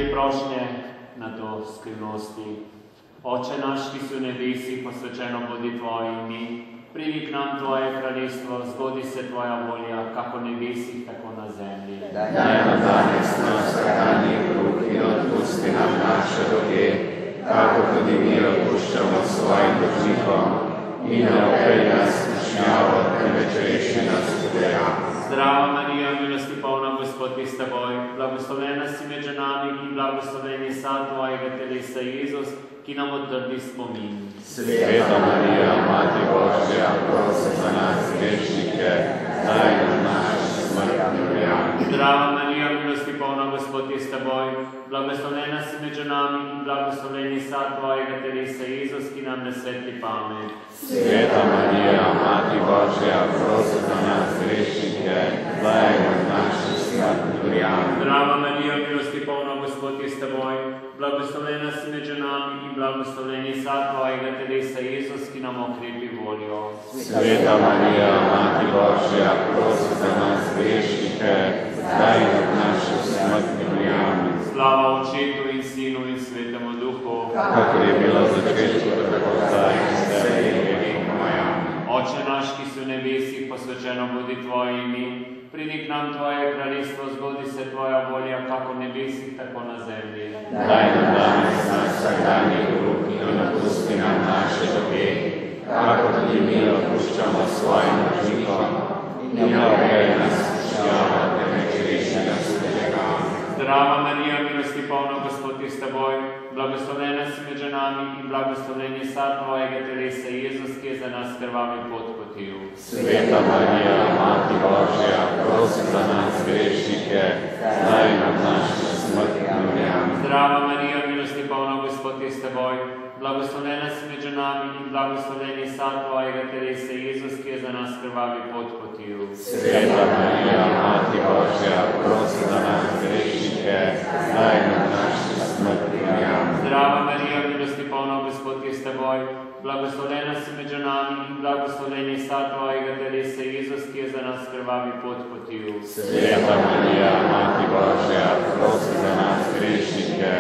štiri prošnje na to skrivnosti. Oče naš, ki si v nebesih, posvečeno bodi tvoje ime, pridi k nam tvoje kraljestvo, zgodi se tvoja volja, kako v nebesih, tako na zemlji. Daj nam danes naš vsakdanji kruh in odpusti nam naše dolge, kako tudi mi odpuščamo svojim dolžnikom, in ne opej nas v skušnjavo, temveč reši nas hudega. Zdrava Marija, milosti polna, Gospod je s teboj, blagoslovljena si med ženami in blagoslovljen je sad tvojega telesa, Jezus, ki nam utrdi spomin. Sveta Marija, Mati Božja, prosi za nas grešnike, zdaj in v naši smrtni uri. Zdrava Marija, milosti polna, Gospod je s teboj, blagoslovljena si med ženami in blagoslovljen je sad tvojega telesa, Jezus, ki nam nasvetli pamet. Sveta Marija, Mati Božja, prosi za nas grešnike, zdaj in v naši smrtni uri. Zdrava Marija, milosti polna, Gospod je s teboj, blagoslovljena si med ženami in blagoslovljen je sad tvojega telesa, Jezus, ki nam okrepi voljo. Sveta Marija, Mati Božja, prosi za nas grešnike, zdaj in v naši smrtni uri. Slava Očetu in Sinu in Svetemu Duhu, kakor je bilo v začetku, tako zdaj in vselej in vekomaj. Oče naš, ki si v nebesih, posvečeno bodi tvoje ime, pridi k nam tvoje kraljestvo, zgodi se tvoja volja, kako v nebesih, tako na zemlji. Daj nam danes naš vsakdanji kruh in odpusti nam naše dolge, kako tudi mi odpuščamo svojim dolžnikom, in ne opej nas v skušnjavo, temveč reši nas hudega. Zdrava Marija, milosti polna, Gospod je s teboj, blagoslovljena si med ženami in blagoslovljen je sad tvojega telesa, Jezus, ki je za nas krvavi pot potil. Sveta Marija, Mati Božja, prosi za nas grešnike, zdaj in v naši smrtni uri. Zdrava Marija, milosti polna, Gospod je s teboj, blagoslovljena si med ženami in blagoslovljen je sad tvojega telesa, Jezus, ki je za nas krvavi pot potil. Sveta Marija, Mati Božja, prosi za nas grešnike, zdaj in v naši smrtni uri. Zdrava Marija, milosti polna, Gospod je s teboj, blagoslovljena si med ženami in blagoslovljen je sad tvojega telesa, Jezus, ki je za nas krvavi pot potil. Sveta Marija, Mati Božja, prosi za nas grešnike,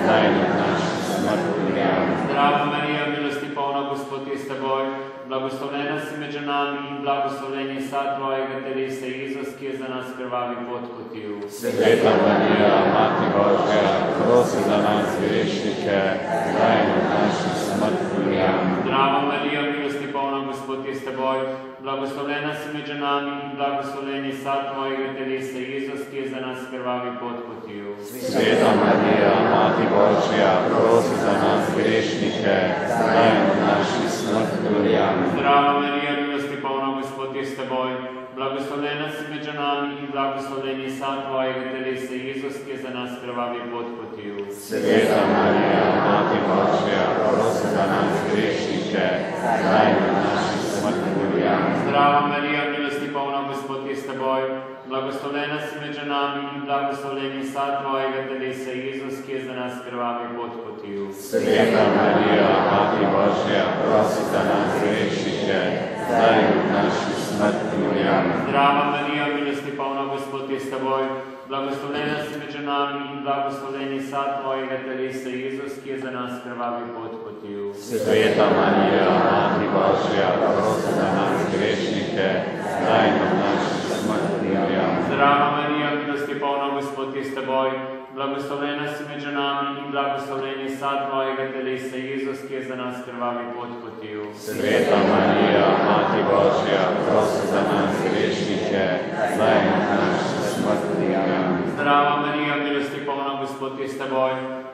zdaj in v naši smrtni uri. Zdrava Marija, milosti polna, Gospod je s teboj, blagoslovljena si med ženami in blagoslovljen je sad tvojega telesa, Jezus, ki je za nas krvavi pot potil. Sveta Marija, Mati Božja, prosi za nas grešnike, zdaj in v naši smrtni uri. Zdrava Marija, milosti polna, Gospod je s teboj, blagoslovljena si med ženami in blagoslovljen je sad tvojega telesa, Jezus, ki je za nas krvavi pot potil. Sveta Marija, Mati Božja, prosi za nas grešnike, zdaj in v naši smrtni uri. Zdrava Marija, milosti polna, Gospod je s teboj, blagoslovljena si med ženami in blagoslovljen je sad tvojega telesa, Jezus, ki je za nas krvavi pot potil. Sveta Marija, Mati Božja, prosi za nas grešnike, zdaj in v naši smrtni uri. Zdrava Marija, milosti polna, Gospod je s teboj, blagoslovljena si med ženami in blagoslovljen je sad tvojega telesa, Jezus, ki je za nas krvavi pot potil. Sveta Marija, Mati Božja, prosi za nas grešnike, zdaj in v naši smrtni uri. Zdrava Marija, milosti polna, Gospod je s teboj, blagoslovljena si med ženami in blagoslovljen je sad tvojega telesa, Jezus, ki je za nas krvavi pot potil. Sveta Marija, Mati Božja, prosi za nas grešnike, zdaj in v naši smrtni uri. Zdrava Marija, milosti polna, Gospod je s teboj, blagoslovljena si med ženami in blagoslovljen je sad tvojega telesa, Jezus, ki je za nas krvavi pot potil. Sveta Marija, Mati Božja, prosi za nas grešnike, zdaj in v naši smrtni uri. Zdrava Marija, milosti polna, Gospod je s teboj,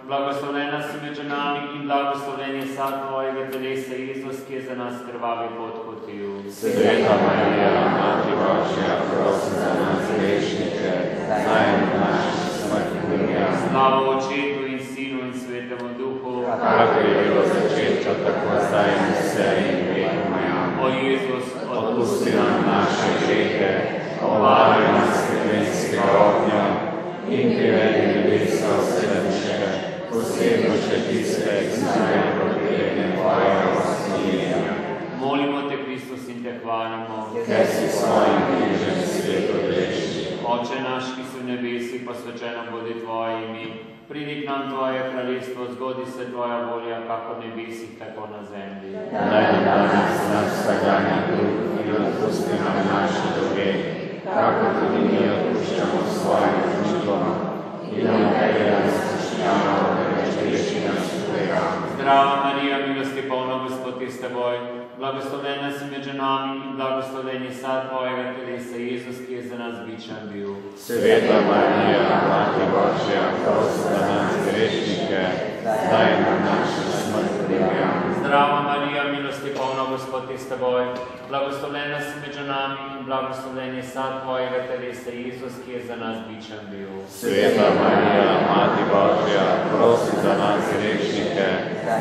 blagoslovljena si med ženami in blagoslovljen je sad tvojega telesa, Jezus, ki je za nas krvavi pot potil. Sveta Marija, Mati Božja, prosi za nas grešnike, zdaj in v naši smrtni uri. Slava Očetu in Sinu in Svetemu Duhu, kakor je bilo v začetku, tako zdaj in vselej in vekomaj. O Jezus, Odpusti nam naše grehe, obvari nas kremenskega ognja in privedi nebeska vse duše, posebno še tiste, ki so najbolj potrebne tvojega vaslinja. Molimo te, Kristus, in te hvalimo, ker si svojim križem svet odrešil. Oče naš, ki si v nebesih, posvečeno bodi tvoje ime. Pridi k nam tvoje kraljestvo, zgodi se tvoja volja, kako v nebesih, tako na zemlji. Daj nam danes naš vsakdanji kruh in odpusti nam naše dolge, kako tudi mi odpuščamo svojim dolžnikom. In ne vpelje nas v skušnjavo, temveč reši nas zlega. Zdrava Marija, milosti polna, Gospod je s teboj. Blagoslovljena si med ženami in blagoslovljen je sad tvojega telesa, Jezus, ki je za nas bičan bil. Sveta Marija, Mati Božja, prosi za nas grešnike, zdaj in v naši smrti. Amen. Zdrava Marija, milosti polna, Gospod je s teboj. Blagoslovljena si med ženami in blagoslovljen je sad tvojega telesa, Jezus, ki je za nas bičan bil. Sveta Marija, Mati Božja, prosi za nas grešnike,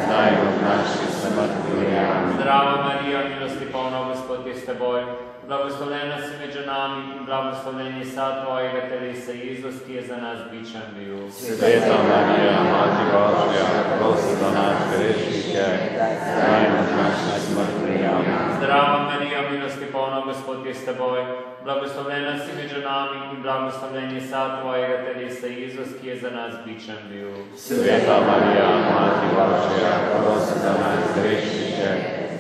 zdaj in v naši smrti. Amen. Zdrava Marija, milosti polna, Gospod je s teboj. Blagoslovljena si med ženami in blagoslovljen je sad tvojega telesa, Jezus, ki je za nas bičan bil. Sveta Marija, Mati Božja, prosi za nas grešnike, zdaj in v naši smrti. Amen. Zdrava Marija, milosti polna, Gospod je s teboj. Blagoslovljena si med ženami in blagoslovljen je sad tvojega telesa, Jezus, ki je za nas bičan bil. Sveta Marija, Mati Božja, prosi za nas grešnike,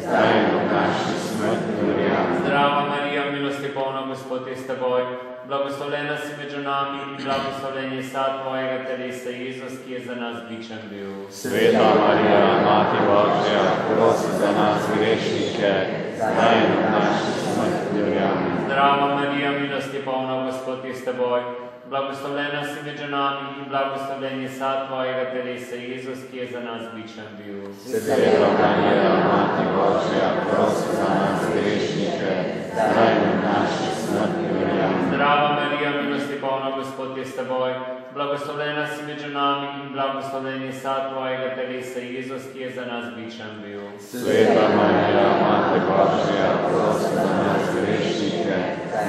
zdaj in v naši smrti. Amen. Zdrava Marija, milosti polna, Gospod je s teboj. Blagoslovljena si med ženami in blagoslovljen je sad tvojega telesa, Jezus, ki je za nas bičan bil. Sveta Marija, Mati Božja, prosi za nas grešnike, zdaj in v naši smrti. Amen. Zdrava Marija, milosti polna, Gospod je s teboj. Blagoslovljena si med ženami in blagoslovljen je sad tvojega telesa, Jezus, ki je za nas bičan bil. Sveta Marija, Mati Božja, prosi za nas grešnike, zdaj in v naši smrti. Amen. Zdrava Marija, milosti polna, Gospod je s teboj. Blagoslovljena si med ženami in blagoslovljen je sad tvojega telesa, Jezus, ki je za nas bičan bil. Sveta Marija, Mati Božja, prosi za nas grešnike,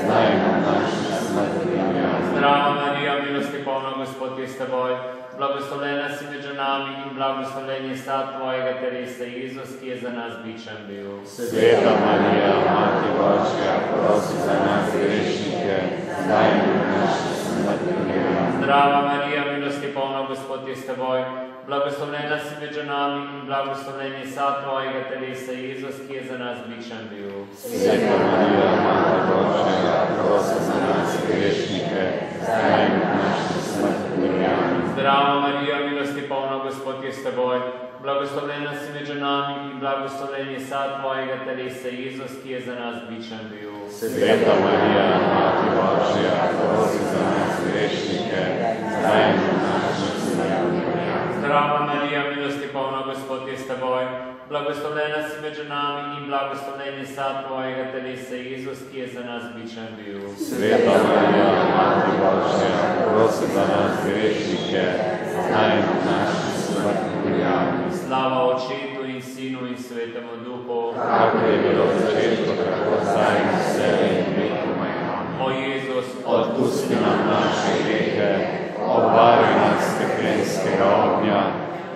zdaj in v naši smrti. Amen. Zdrava Marija, milosti polna, Gospod je s teboj. Blagoslovljena si med ženami in blagoslovljen je sad tvojega telesa, Jezus, ki je za nas bičan bil. Sveta Marija, Mati Božja, prosi za nas grešnike, zdaj in v naši smrti. Amen. Zdrava Marija, milosti polna, Gospod je s teboj. Blagoslovljena si med ženami in blagoslovljen je sad tvojega telesa, Jezus, ki je za nas bičan bil. Sveta Marija, Mati Božja, prosi za nas grešnike, zdaj in v naši smrti. Amen. Zdrava Marija, milosti polna, Gospod je s teboj. Blagoslovljena si med ženami in blagoslovljen je sad tvojega telesa, Jezus, ki je za nas bičan bil. Sveta Marija, Mati Božja, prosi za nas grešnike, zdaj in v naši smrti. Zdrava Marija, milosti polna, Gospod je s teboj. Blagoslovljena si med ženami in blagoslovljen je sad tvojega telesa, Jezus, ki je za nas bičan bil. Sveta Marija, Mati Božja, prosi za nas grešnike, zdaj in v naši smrti. Amen. Slava Očetu in Sinu in Svetemu Duhu. Kako je bilo v začetku, tako zdaj in vselej in vekomaj. O Jezus, Odpusti nam naše grehe, obvaruj nas stepenskega ognja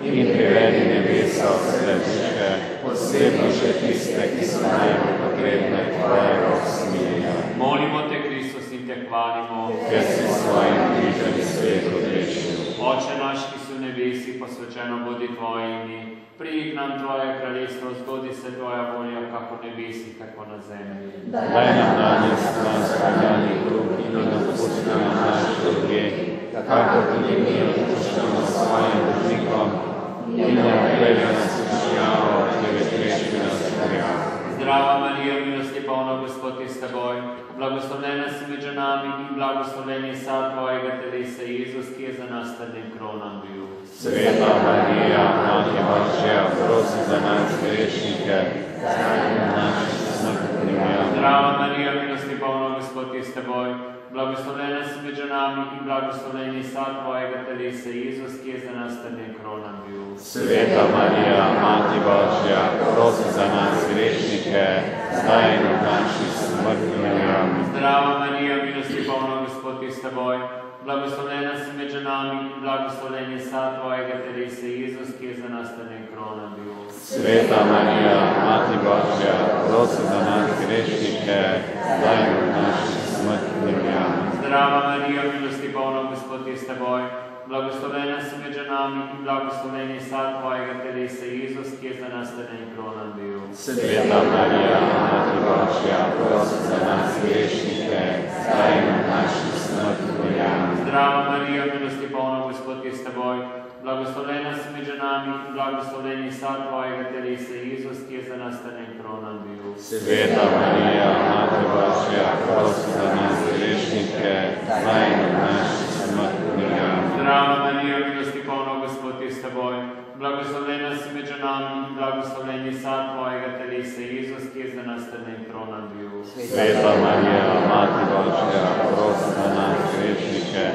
in privedi nebesa vse duše, posebno še tiste, ki so najbolj potrebne tvojega usmiljenja. molimo te, Kristus, in te hvalimo. Ker si s svojim križem svet odrešil. Oče naš, ki si v nebesih, posvečeno bodi tvoje ime. Pridi k nam tvoje kraljestvo, zgodi se tvoja volja, kako v nebesih, tako na zemlji. Daj nam danes naš vsakdanji kruh in odpusti nam naše dolge, kako tudi mi odpuščamo svojim dolžnikom, in ne vpelje nas v skušnjavo, temveč reši nas zlega. Zdrava Marija, milosti polna, Gospod je s teboj. Blagoslovljena si med ženami in blagoslovljen je sad tvojega telesa, Jezus, ki je za nas trdnim kronom bil. Sveta Marija, Mati Božja, prosi za nas grešnike, zdaj in v naši smrti. Amen. Zdrava Marija, milosti polna, Gospod je s teboj. Blagoslovljena si med ženami in blagoslovljen je sad tvojega telesa, Jezus, ki je za nas trdnim kronom bil. Sveta Marija, Mati Božja, prosi za nas grešnike, zdaj in v naši smrti. Amen. Zdrava Marija, milosti polna, Gospod je s teboj. Blagoslovljena si med ženami in blagoslovljen je sad tvojega telesa, Jezus, ki je za nas trdnim kronom bil. Sveta Marija, Mati Božja, prosi za nas grešnike, zdaj in v naši smrti. Amen. Zdrava Marija, milosti polna, Gospod je s teboj, blagoslovljena si med ženami in blagoslovljen je sad tvojega telesa, Jezus, ki je za nas teden kronan bil. Sveta Marija, Mati Božja, prosi za nas grešnike, zdaj in v naši smrti. Amen. Zdrava Marija, milosti polna, Gospod je s teboj, blagoslovljena si med ženami in blagoslovljen je sad tvojega telesa, Jezus, ki je za nas teden kronan bil. Sveta Marija, Mati Božja, prosi za nas grešnike, zdaj in v naši smrti. Amen. Zdrava Marija, milosti polna, Gospod je s teboj, blagoslovljena si med ženami in blagoslovljen je sad tvojega telesa, Jezus, ki je za nas teden kronan bil. Sveta Marija, Mati Božja, prosi za nas grešnike,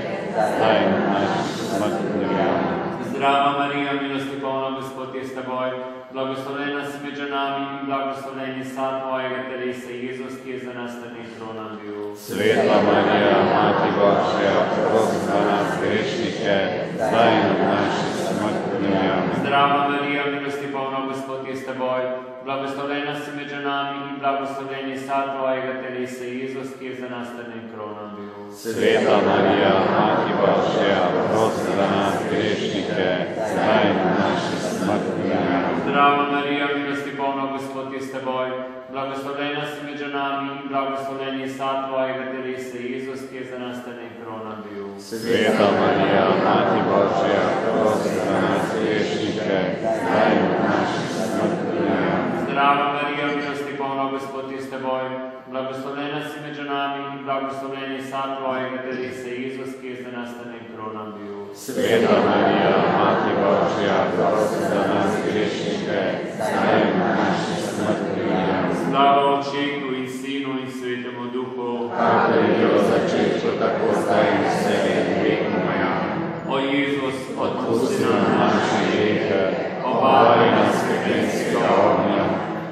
zdaj in v naši smrti. Amen. Zdrava Marija, milosti polna, Gospod je s teboj, blagoslovljena si med ženami in blagoslovljen je sad tvojega telesa, Jezus, ki je za nas teden kronan bil. Sveta Marija, Mati Božja, prosi za nas grešnike, zdaj in v naši smrti. Amen. Zdrava Marija, milosti polna, Gospod je s teboj, blagoslovljena si med ženami in blagoslovljen je sad tvojega telesa, Jezus, ki je za nas teden kronan bil. Sveta Marija, Mati Božja, prosi za nas grešnike, zdaj in v naši smrti. Amen. Zdrava Marija, milosti polna, Gospod je s teboj, blagoslovljena si med ženami in blagoslovljen je sad tvojega telesa, Jezus, ki je za nas teden kronan bil. Sveta Marija, Mati Božja, prosi za nas grešnike, zdaj in v naši smrti. Amen. Zdrava Marija, milosti polna, Gospod je s teboj, blagoslovljena si med ženami in blagoslovljen je sad tvojega telesa, Jezus, ki je za nas teden kronan bil. Sveta Marija, Mati Božja, prosi za nas grešnike, zdaj in v naši smrti. Amen. Slava Očetu in Sinu in Svetemu Duhu, kakor je bilo v začetku, tako zdaj in vselej in vekoma. Amen. O Jezus, Odpusti nam naše grehe, obvari nas krepenskega ognja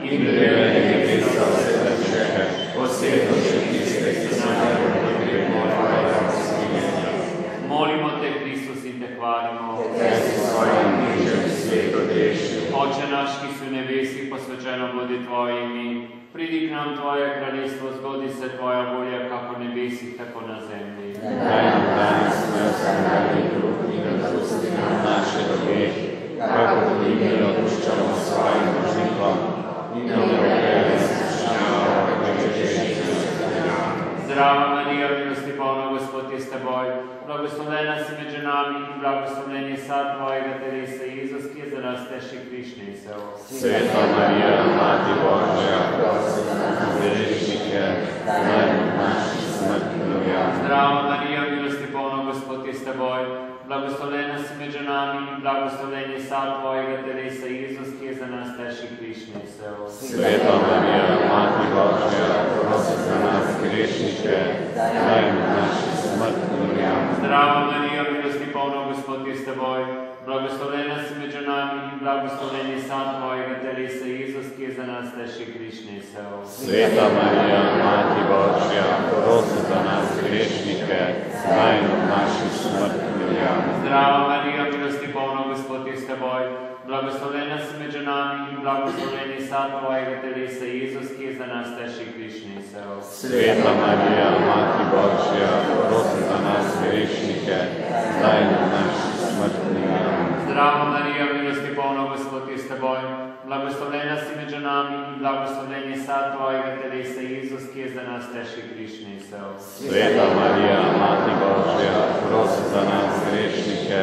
in privedi nebesa vse duše, posebno še tiste, ki so najbolj potrebni tvojega milosti. Molimo te, Kristus, in te hvalimo. Ker si s svojim nižem svet odrešil. Oče naš, ki si v nebesih, posvečeno bodi tvoje ime. Pridi k nam tvoje kraljestvo, zgodi se tvoja volja, kako v nebesih, tako na zemlji. Daj nam danes naš vsakdanji kruh in odpusti nam naše grehe, kakor tudi mi odpuščamo svojim dolžnikom, in ne uvedi nas v skušnjavo, ampak rešite nas od zla. Zdrava Marija, milosti polna, Gospod je s teboj, blagoslovljena si med ženami in blagoslovljen je sad tvojega telesa, Jezus, ki je za nas težki križ nesel. Sveta Marija, Mati Božja, prosi za nas grešnike, zdaj in v naši smrti. Amen. Zdrava Marija, milosti polna, Gospod je s teboj, blagoslovljena si med ženami in blagoslovljen je sad tvojega telesa, Jezus, ki je za nas težki križ nesel. Sveta Marija, Mati Božja, prosi za nas grešnike, zdaj in v naši smrti. Amen. Zdrava Marija, milosti polna, Gospod je s teboj, blagoslovljena si med ženami in blagoslovljen je sad tvojega telesa, Jezus, ki je za nas težki križ nesel. Sveta Marija, Mati Božja, prosi za nas grešnike, zdaj in v naši smrti. Amen. Zdrava Marija, milosti polna, Gospod je s teboj, blagoslovljena si med ženami in blagoslovljen je sad tvojega telesa, Jezus, ki je za nas težki križ nesel. Sveta Marija, Mati Božja, prosi za nas grešnike, zdaj in v naši smrti. Amen. Zdrava Marija, milosti polna, Gospod je s teboj, blagoslovljena si med ženami in blagoslovljen je sad tvojega telesa, Jezus, ki je za nas težki križ nesel. Sveta Marija, Mati Božja, prosi za nas grešnike,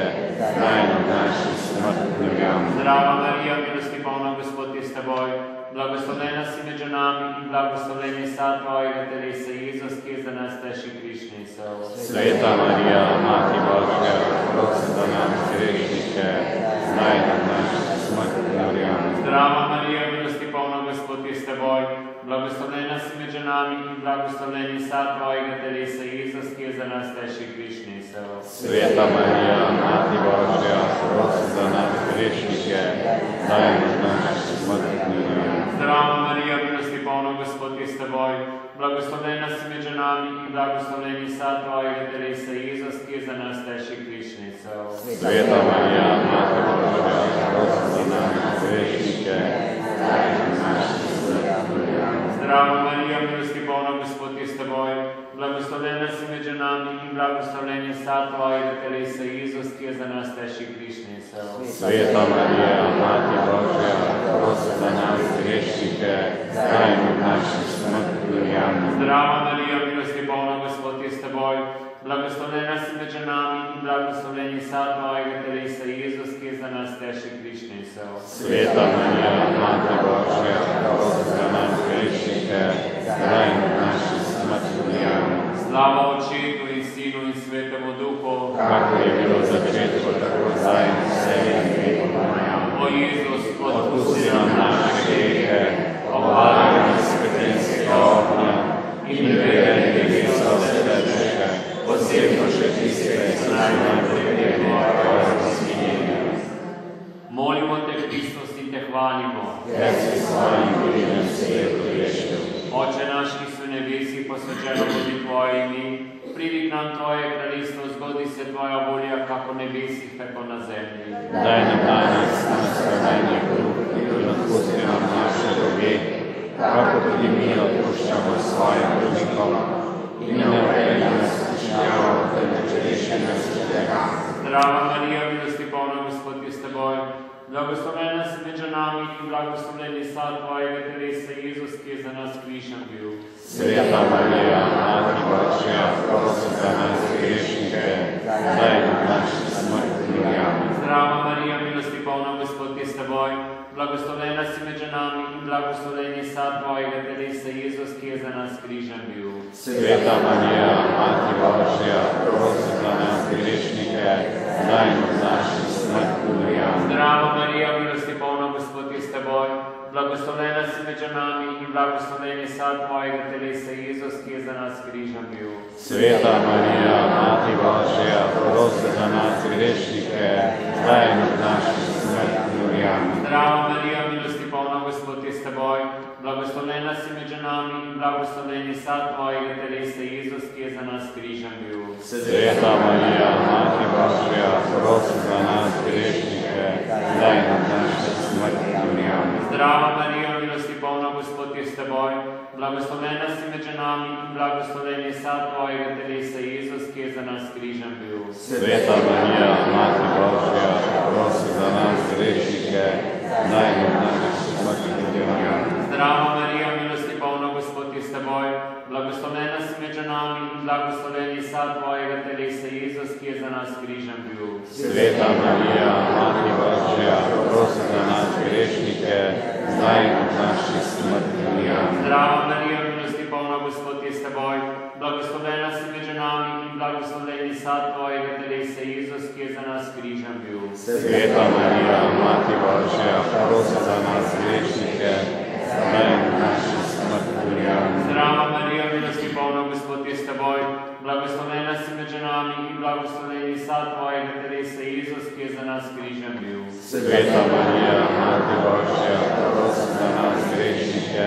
zdaj in v naši smrti. Amen. Zdrava Marija, milosti polna, Gospod je s teboj, blagoslovljena si med ženami in blagoslovljen je sad tvojega telesa, Jezus, ki je za nas težki križ nesel. Sveta Marija, Mati Božja, prosi za nas grešnike, zdaj in v naši smrti. Amen. Zdrava Marija, milosti polna, Gospod je s teboj, blagoslovljena si med ženami in blagoslovljen je sad tvojega telesa, Jezus, ki je za nas težki križ nesel. Sveta Marija, Mati Božja, prosi za nas grešnike, zdaj in v naši smrti. Amen. Zdrava Marija, milosti polna, Gospod je s teboj, blagoslovljena si med ženami in blagoslovljen je sad tvojega telesa, Jezus, ki je za nas težki križ nesel. Sveta Marija, Mati Božja, prosi za nas grešnike, zdaj in v naši smrti. Amen. Zdrava Marija, milosti polna, Gospod je s teboj, blagoslovljena Blagoslovljena si med ženami in blagoslovljen je sad tvojega telesa, Jezus, ki je za nas težki griš nesel. Sveta Marija, Mati Božja, prosi za nas grešnike, zdaj in v naši smrti. Amen. Zdrava Marija, milosti polna, Gospod je s teboj. Blagoslovljena si med ženami in blagoslovljen je sad tvojega telesa, Jezus, ki je za nas težki griš nesel. Sveta Marija, Mati Božja, prosi za nas grešnike, zdaj in v naši smrti. Amen. Slava Očetu in Sinu in Svetemu Duhu, kako je bilo v začetku, tako zdaj in vselej in vedno. O Jezus, Odpusti nam naše grehe, obvari nas svetenskega ognja in privedi nebeso vsega, posebno še tiste, ki so najbolj tvojega smijenja. Molimo te, Kristus, in te hvalimo. Ker si svojim bližnjim svetu rešil. Oče naš, ki si v nebesih, posvečeno bodi tvoje ime, pridi k nam tvoje kraljestvo, zgodi se tvoja volja, kako v nebesih, tako na zemlji. Daj nam danes naš vsakdanji kruh in odpusti nam naše dolge, kako tudi mi odpuščamo svojim dolžnikom. In ne uvedi nas v skušnjavo, temveč reši nas zlega. Zdrava Marija, milosti polna, Gospod je s teboj. Blagoslovljena si med ženami in blagoslovljen je sad tvojega telesa, Jezus, ki je za nas križan bil. Sveta Marija, Mati Božja, prosi za nas grešnike, zdaj in v naši smrti. Amen. Zdrava Marija, milosti polna, Gospod je s teboj. Blagoslovljena si med ženami in blagoslovljen je sad tvojega telesa, Jezus, ki je za nas križan bil. Sveta Marija, Mati Božja, prosi za nas grešnike, zdaj in v naši smrti. Amen. Zdrava Marija, milosti polna, Gospod je s teboj. Blagoslovljena si med ženami in blagoslovljen je sad tvojega telesa, Jezus, ki je za nas križan bil. Sveta Marija, Mati Božja, prosi za nas grešnike, zdaj in v naši smrti. Amen. Zdrava Marija, milosti polna, Gospod je s teboj. Blagoslovljena si med ženami in blagoslovljen je sad tvojega telesa, Jezus, ki je za nas križan bil. Sveta Marija, Mati Božja, prosi za nas grešnike, zdaj in v naši smrti. Amen. Zdrava Marija, milosti polna, Gospod je s teboj. Blagoslovljena si med ženami in blagoslovljen je sad tvojega telesa, Jezus, ki je za nas križan bil. Sveta Marija, Mati Božja, prosi za nas grešnike, zdaj in v naši smrti. Amen. Zdrava Marija, milosti polna, Gospod je s teboj. Blagoslovljena si med ženami in blagoslovljen je sad tvojega telesa, Jezus, ki je za nas križan bil. Sveta Marija, Mati Božja, prosi za nas grešnike, zdaj in v naši smrti. Amen. Zdrava Marija, milosti polna, Gospod je s teboj. Blagoslovljena si med ženami in blagoslovljen je sad tvojega telesa, Jezus, ki je za nas križan bil. Sveta Marija, Mati Božja, prosi za nas grešnike, zdaj in v naši smrti. Amen. Zdrava Marija, milosti polna, Gospod je s teboj. Blagoslovljena si med ženami in blagoslovljen je sad tvojega telesa, Jezus, ki je za nas križan bil. Sveta Marija, Mati Božja, prosi za nas grešnike,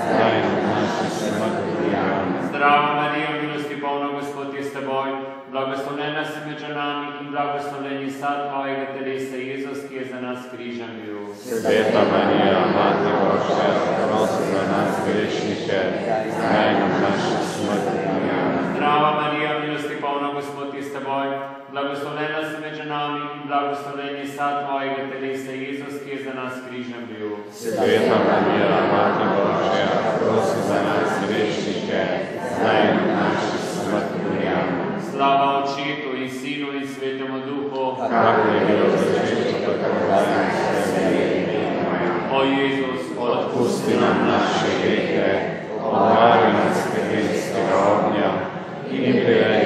zdaj in v naši smrti. Amen. Zdrava Marija, milosti polna, Gospod je s teboj. Blagoslovljena si med ženami in blagoslovljen je sad tvojega telesa, Jezus, ki je za nas križan bil. Sveta Marija, Mati Božja, prosi za nas grešnike, zdaj in v naši smrti. Amen. Zdrava Marija, milosti polna, Gospod je s teboj. Blagoslovljena si med ženami in blagoslovljen je sad tvojega telesa, Jezus, ki je za nas križan bil. Sveta Marija, Mati Božja, prosi za nas grešnike, zdaj in v naši smrti. Amen. Slava Očetu in Sinu in Svetemu Duhu, kako je bilo v začetku, tako zdaj in vselej in vedno. O Jezus, Odpusti nam naše grehe, obvari nas svetenskega ognja in privedi